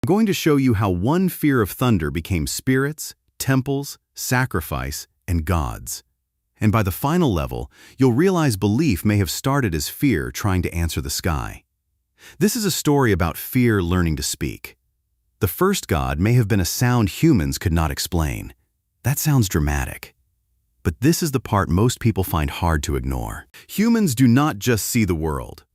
I'm going to show you how one fear of thunder became spirits, temples, sacrifice, and gods. And by the final level, you'll realize belief may have started as fear trying to answer the sky. This is a story about fear learning to speak. The first god may have been a sound humans could not explain. That sounds dramatic. But this is the part most people find hard to ignore. Humans do not just see the world.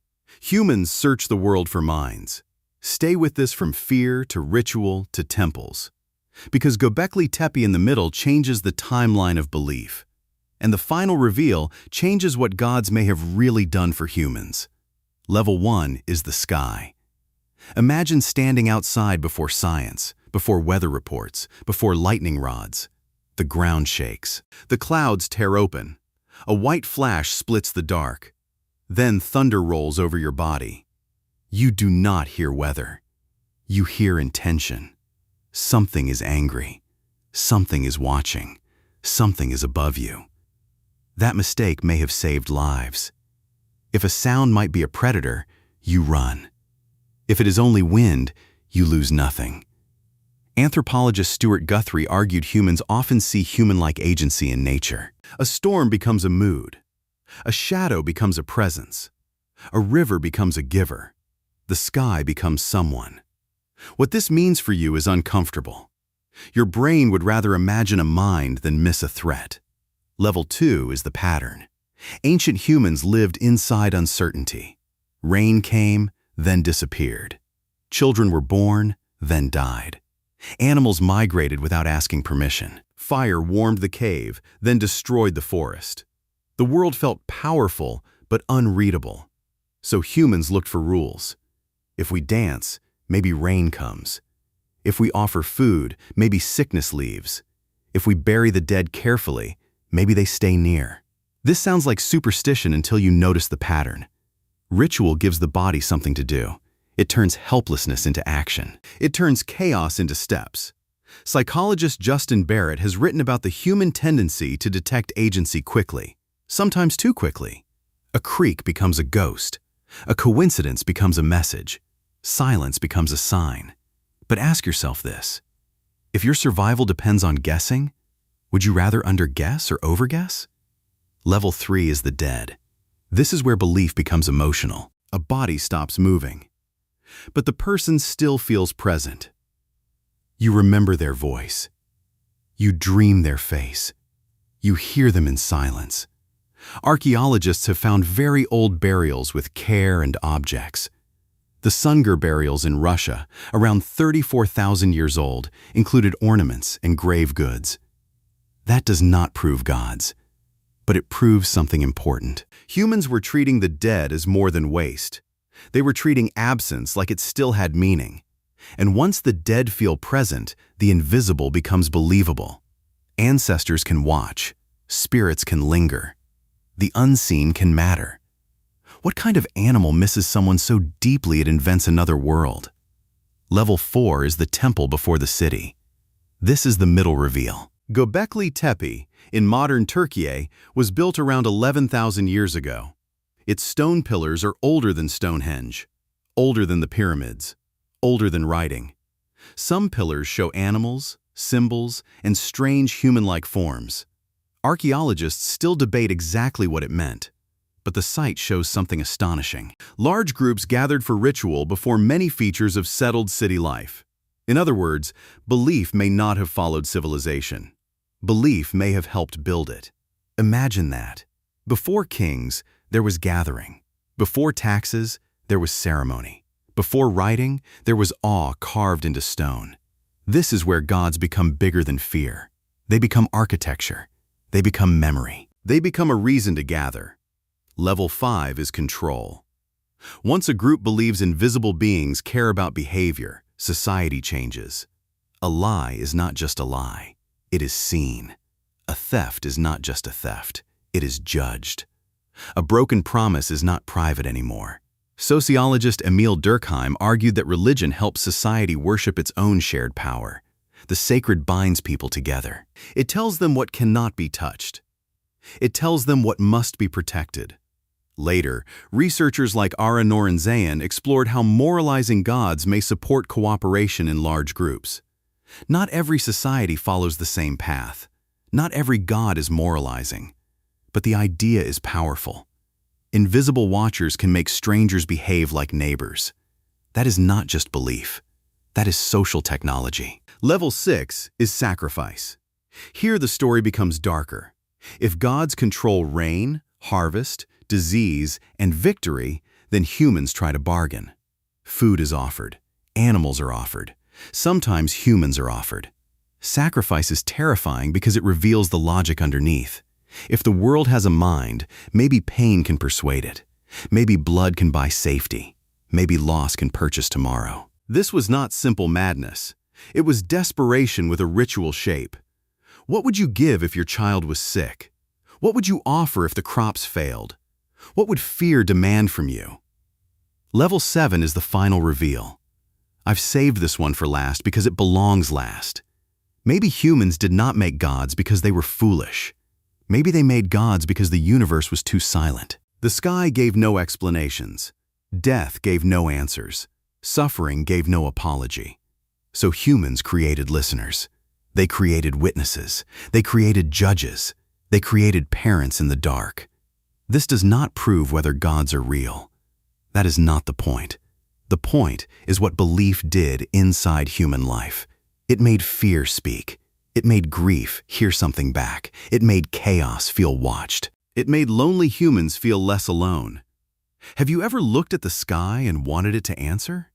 Humans search the world for minds. Stay with this from fear to ritual to temples. Because Göbekli Tepe in the middle changes the timeline of belief. And the final reveal changes what gods may have really done for humans. Level 1 is the sky. Imagine standing outside before science, before weather reports, before lightning rods. The ground shakes. The clouds tear open. A white flash splits the dark. Then thunder rolls over your body. You do not hear weather. You hear intention. Something is angry. Something is watching. Something is above you. That mistake may have saved lives. If a sound might be a predator, you run. If it is only wind, you lose nothing. Anthropologist Stewart Guthrie argued humans often see human-like agency in nature. A storm becomes a mood. A shadow becomes a presence. A river becomes a giver. The sky becomes someone. What this means for you is uncomfortable. Your brain would rather imagine a mind than miss a threat. Level 2 is the pattern. Ancient humans lived inside uncertainty. Rain came, then disappeared. Children were born, then died. Animals migrated without asking permission. Fire warmed the cave, then destroyed the forest. The world felt powerful, but unreadable. So humans looked for rules. If we dance, maybe rain comes. If we offer food, maybe sickness leaves. If we bury the dead carefully, maybe they stay near. This sounds like superstition until you notice the pattern. Ritual gives the body something to do. It turns helplessness into action. It turns chaos into steps. Psychologist Barrett has written about the human tendency to detect agency quickly, sometimes too quickly. A creak becomes a ghost. A coincidence becomes a message. Silence becomes a sign. But ask yourself this. If your survival depends on guessing, would you rather underguess or overguess? Level 3 is the dead. This is where belief becomes emotional. A body stops moving. But the person still feels present. You remember their voice. You dream their face. You hear them in silence. Archaeologists have found very old burials with care and objects. The Sungur burials in Russia, around 34,000 years old, included ornaments and grave goods. That does not prove gods, but it proves something important. Humans were treating the dead as more than waste. They were treating absence like it still had meaning. And once the dead feel present, the invisible becomes believable. Ancestors can watch. Spirits can linger. The unseen can matter. What kind of animal misses someone so deeply it invents another world? Level 4 is the temple before the city. This is the middle reveal. Göbekli Tepe, in modern Turkey, was built around 11,000 years ago. Its stone pillars are older than Stonehenge, older than the pyramids, older than writing. Some pillars show animals, symbols, and strange human-like forms. Archaeologists still debate exactly what it meant, but the site shows something astonishing. Large groups gathered for ritual before many features of settled city life. In other words, belief may not have followed civilization. Belief may have helped build it. Imagine that. Before kings, there was gathering. Before taxes, there was ceremony. Before writing, there was awe carved into stone. This is where gods become bigger than fear. They become architecture. They become memory. They become a reason to gather. Level 5 is control. Once a group believes invisible beings care about behavior, society changes. A lie is not just a lie. It is seen. A theft is not just a theft. It is judged. A broken promise is not private anymore. Sociologist Émile Durkheim argued that religion helps society worship its own shared power. The sacred binds people together. It tells them what cannot be touched. It tells them what must be protected. Later, researchers like Ara Norenzayan explored how moralizing gods may support cooperation in large groups. Not every society follows the same path. Not every god is moralizing. But the idea is powerful. Invisible watchers can make strangers behave like neighbors. That is not just belief. That is social technology. Level 6 is sacrifice. Here the story becomes darker. If gods control rain, harvest, disease, and victory, then humans try to bargain. Food is offered. Animals are offered. Sometimes humans are offered. Sacrifice is terrifying because it reveals the logic underneath. If the world has a mind, maybe pain can persuade it. Maybe blood can buy safety. Maybe loss can purchase tomorrow. This was not simple madness. It was desperation with a ritual shape. What would you give if your child was sick? What would you offer if the crops failed? What would fear demand from you? Level 7 is the final reveal. I've saved this one for last because it belongs last. Maybe humans did not make gods because they were foolish. Maybe they made gods because the universe was too silent. The sky gave no explanations. Death gave no answers. Suffering gave no apology. So humans created listeners. They created witnesses. They created judges. They created parents in the dark. This does not prove whether gods are real. That is not the point. The point is what belief did inside human life. It made fear speak. It made grief hear something back. It made chaos feel watched. It made lonely humans feel less alone. Have you ever looked at the sky and wanted it to answer?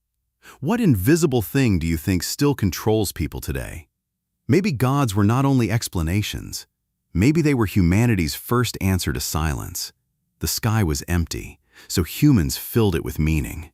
What invisible thing do you think still controls people today? Maybe gods were not only explanations. Maybe they were humanity's first answer to silence. The sky was empty, so humans filled it with meaning.